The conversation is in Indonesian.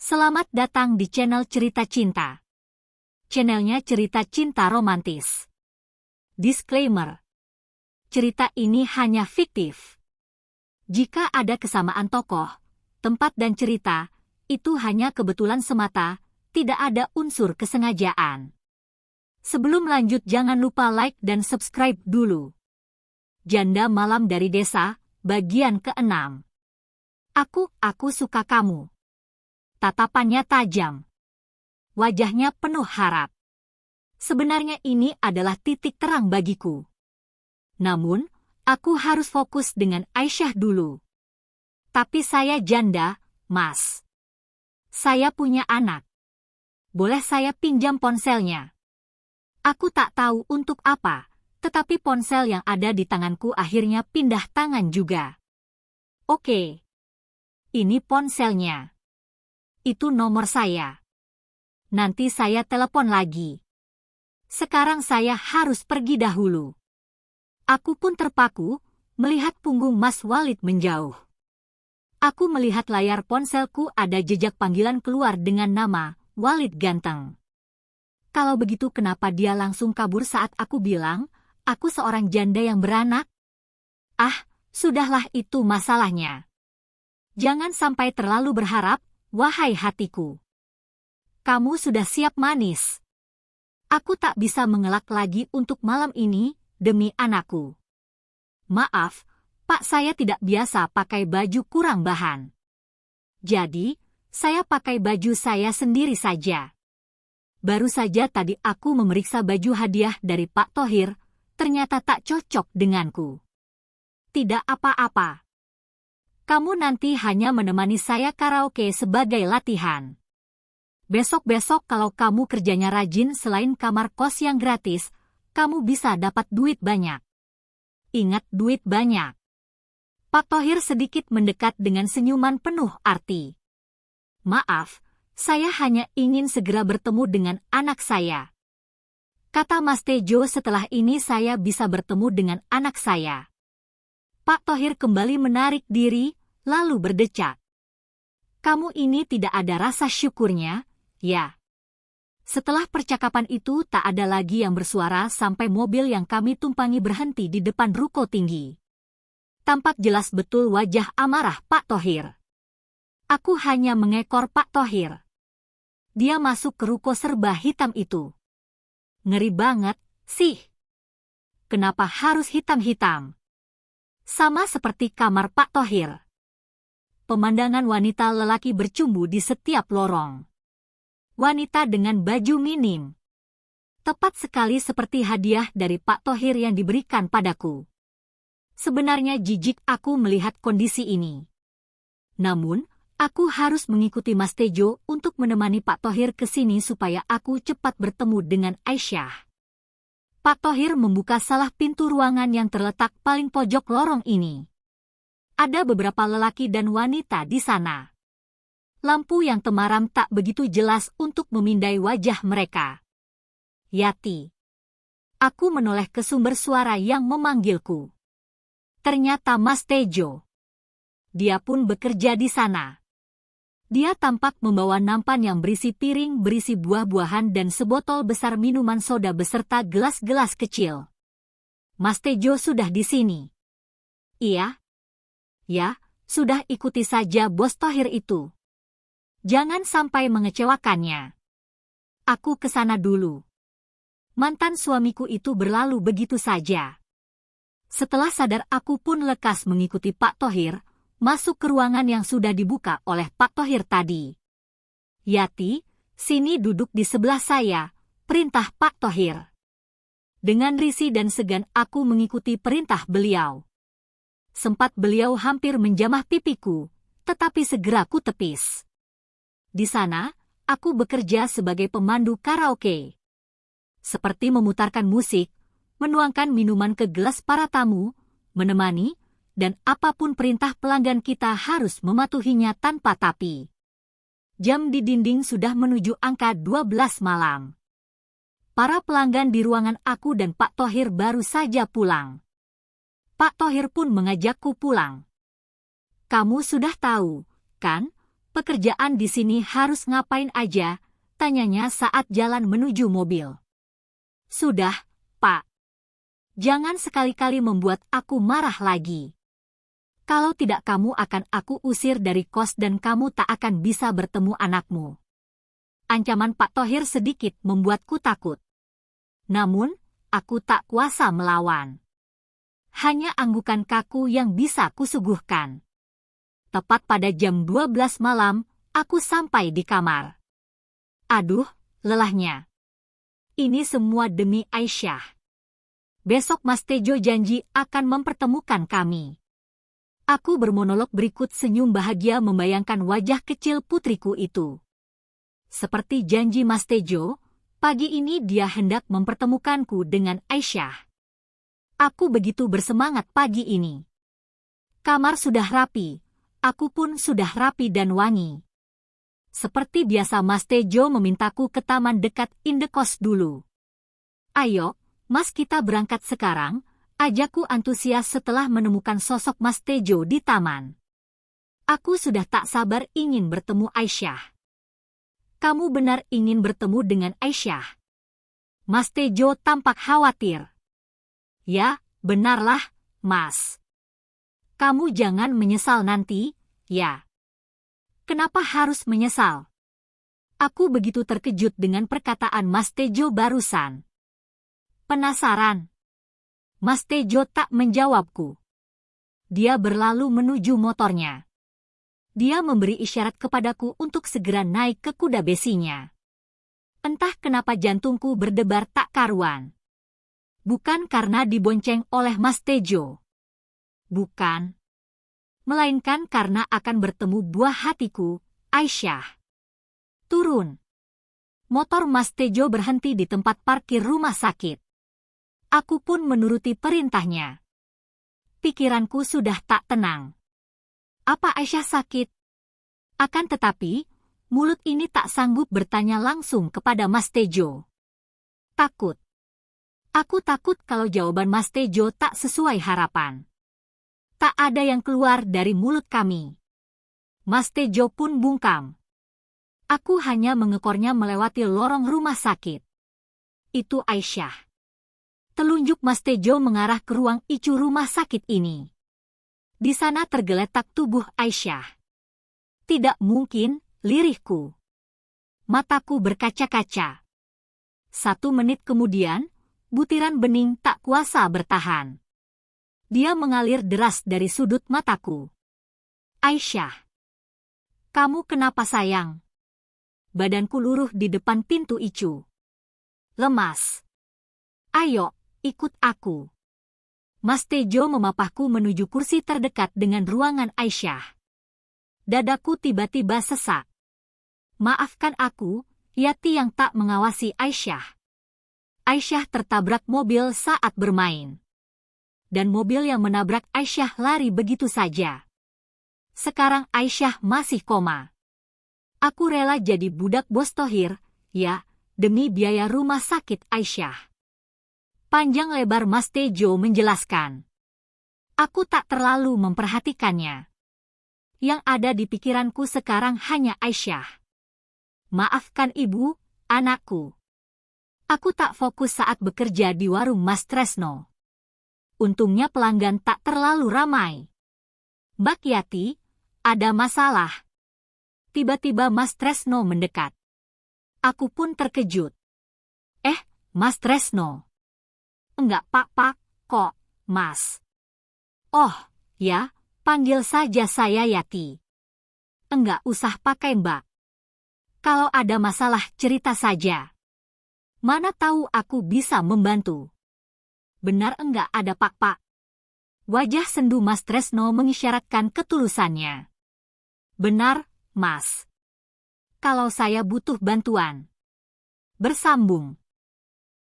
Selamat datang di channel Cerita Cinta. Channelnya cerita cinta romantis. Disclaimer. Cerita ini hanya fiktif. Jika ada kesamaan tokoh, tempat dan cerita, itu hanya kebetulan semata, tidak ada unsur kesengajaan. Sebelum lanjut jangan lupa like dan subscribe dulu. Janda Malam dari Desa, bagian ke-6. Aku suka kamu. Tatapannya tajam. Wajahnya penuh harap. Sebenarnya ini adalah titik terang bagiku. Namun, aku harus fokus dengan Aisyah dulu. Tapi saya janda, Mas. Saya punya anak. Boleh saya pinjam ponselnya? Aku tak tahu untuk apa, tetapi ponsel yang ada di tanganku akhirnya pindah tangan juga. Oke. Ini ponselnya. Itu nomor saya. Nanti saya telepon lagi. Sekarang saya harus pergi dahulu. Aku pun terpaku, melihat punggung Mas Walid menjauh. Aku melihat layar ponselku ada jejak panggilan keluar dengan nama, Walid Ganteng. Kalau begitu kenapa dia langsung kabur saat aku bilang, aku seorang janda yang beranak? Ah, sudahlah itu masalahnya. Jangan sampai terlalu berharap, wahai hatiku. Kamu sudah siap manis. Aku tak bisa mengelak lagi untuk malam ini, demi anakku. Maaf, Pak, saya tidak biasa pakai baju kurang bahan. Jadi, saya pakai baju saya sendiri saja. Baru saja tadi aku memeriksa baju hadiah dari Pak Thohir, ternyata tak cocok denganku. Tidak apa-apa. Kamu nanti hanya menemani saya karaoke sebagai latihan. Besok-besok kalau kamu kerjanya rajin selain kamar kos yang gratis, kamu bisa dapat duit banyak. Ingat duit banyak. Pak Thohir sedikit mendekat dengan senyuman penuh arti. Maaf, saya hanya ingin segera bertemu dengan anak saya. Kata Mas Tejo setelah ini saya bisa bertemu dengan anak saya. Pak Thohir kembali menarik diri, lalu berdecak. Kamu ini tidak ada rasa syukurnya, ya. Setelah percakapan itu tak ada lagi yang bersuara sampai mobil yang kami tumpangi berhenti di depan ruko tinggi. Tampak jelas betul wajah amarah Pak Thohir. Aku hanya mengekor Pak Thohir. Dia masuk ke ruko serba hitam itu. Ngeri banget, sih. Kenapa harus hitam-hitam? Sama seperti kamar Pak Thohir. Pemandangan wanita lelaki bercumbu di setiap lorong. Wanita dengan baju minim. Tepat sekali seperti hadiah dari Pak Thohir yang diberikan padaku. Sebenarnya jijik aku melihat kondisi ini. Namun, aku harus mengikuti Mas Tejo untuk menemani Pak Thohir ke sini supaya aku cepat bertemu dengan Aisyah. Pak Thohir membuka salah pintu ruangan yang terletak paling pojok lorong ini. Ada beberapa lelaki dan wanita di sana. Lampu yang temaram tak begitu jelas untuk memindai wajah mereka. Yati. Aku menoleh ke sumber suara yang memanggilku. Ternyata Mas Tejo. Dia pun bekerja di sana. Dia tampak membawa nampan yang berisi piring berisi buah-buahan dan sebotol besar minuman soda beserta gelas-gelas kecil. Mas Tejo sudah di sini. Iya. Ya, sudah ikuti saja Bos Thohir itu. Jangan sampai mengecewakannya. Aku ke sana dulu. Mantan suamiku itu berlalu begitu saja. Setelah sadar aku pun lekas mengikuti Pak Thohir, masuk ke ruangan yang sudah dibuka oleh Pak Thohir tadi. Yati, sini duduk di sebelah saya, perintah Pak Thohir. Dengan risih dan segan aku mengikuti perintah beliau. Sempat beliau hampir menjamah pipiku, tetapi segera ku tepis. Di sana, aku bekerja sebagai pemandu karaoke. Seperti memutarkan musik, menuangkan minuman ke gelas para tamu, menemani, dan apapun perintah pelanggan kita harus mematuhinya tanpa tapi. Jam di dinding sudah menuju angka 12 malam. Para pelanggan di ruangan aku dan Pak Thohir baru saja pulang. Pak Thohir pun mengajakku pulang. Kamu sudah tahu, kan, Pekerjaan di sini harus ngapain aja? Tanyanya saat jalan menuju mobil. Sudah, Pak. Jangan sekali-kali membuat aku marah lagi. Kalau tidak kamu akan aku usir dari kos dan kamu tak akan bisa bertemu anakmu. Ancaman Pak Thohir sedikit membuatku takut. Namun, aku tak kuasa melawan. Hanya anggukan kaku yang bisa kusuguhkan. Tepat pada jam 12 malam, aku sampai di kamar. Aduh, lelahnya. Ini semua demi Aisyah. Besok Mas Tejo janji akan mempertemukan kami. Aku bermonolog berikut senyum bahagia membayangkan wajah kecil putriku itu. Seperti janji Mas Tejo, pagi ini dia hendak mempertemukanku dengan Aisyah. Aku begitu bersemangat pagi ini. Kamar sudah rapi, aku pun sudah rapi dan wangi. Seperti biasa Mas Tejo memintaku ke taman dekat Indekos dulu. Ayo, Mas kita berangkat sekarang, ajakku antusias setelah menemukan sosok Mas Tejo di taman. Aku sudah tak sabar ingin bertemu Aisyah. Kamu benar ingin bertemu dengan Aisyah? Mas Tejo tampak khawatir. Ya, benarlah, Mas. Kamu jangan menyesal nanti, ya. Kenapa harus menyesal? Aku begitu terkejut dengan perkataan Mas Tejo barusan. Penasaran? Mas Tejo tak menjawabku. Dia berlalu menuju motornya. Dia memberi isyarat kepadaku untuk segera naik ke kuda besinya. Entah kenapa jantungku berdebar tak karuan. Bukan karena dibonceng oleh Mas Tejo. Bukan. Melainkan karena akan bertemu buah hatiku, Aisyah. Turun. Motor Mas Tejo berhenti di tempat parkir rumah sakit. Aku pun menuruti perintahnya. Pikiranku sudah tak tenang. Apa Aisyah sakit? Akan tetapi, mulut ini tak sanggup bertanya langsung kepada Mas Tejo. Takut. Aku takut kalau jawaban Mas Tejo tak sesuai harapan. Tak ada yang keluar dari mulut kami. Mas Tejo pun bungkam. Aku hanya mengekornya melewati lorong rumah sakit. Itu Aisyah. Telunjuk Mas Tejo mengarah ke ruang ICU rumah sakit ini. Di sana tergeletak tubuh Aisyah. Tidak mungkin, lirihku. Mataku berkaca-kaca. 1 menit kemudian, butiran bening tak kuasa bertahan. Dia mengalir deras dari sudut mataku. Aisyah. Kamu kenapa sayang? Badanku luruh di depan pintu ICU. Lemas. Ayo, ikut aku. Mas Tejo memapahku menuju kursi terdekat dengan ruangan Aisyah. Dadaku tiba-tiba sesak. Maafkan aku, Yati yang tak mengawasi Aisyah. Aisyah tertabrak mobil saat bermain. Dan mobil yang menabrak Aisyah lari begitu saja. Sekarang Aisyah masih koma. Aku rela jadi budak Bos Thohir, ya, demi biaya rumah sakit Aisyah. Panjang lebar Mas Tejo menjelaskan. Aku tak terlalu memperhatikannya. Yang ada di pikiranku sekarang hanya Aisyah. Maafkan ibu, anakku. Aku tak fokus saat bekerja di warung Mas Tresno. Untungnya pelanggan tak terlalu ramai. Mbak Yati, ada masalah. Tiba-tiba Mas Tresno mendekat. Aku pun terkejut. Mas Tresno. Enggak Pak, kok, Mas. Oh, ya, panggil saja saya Yati. Enggak usah pakai Mbak. Kalau ada masalah cerita saja. Mana tahu aku bisa membantu. Benar enggak ada Pak. Wajah sendu Mas Tresno mengisyaratkan ketulusannya. Benar, Mas. Kalau saya butuh bantuan. Bersambung.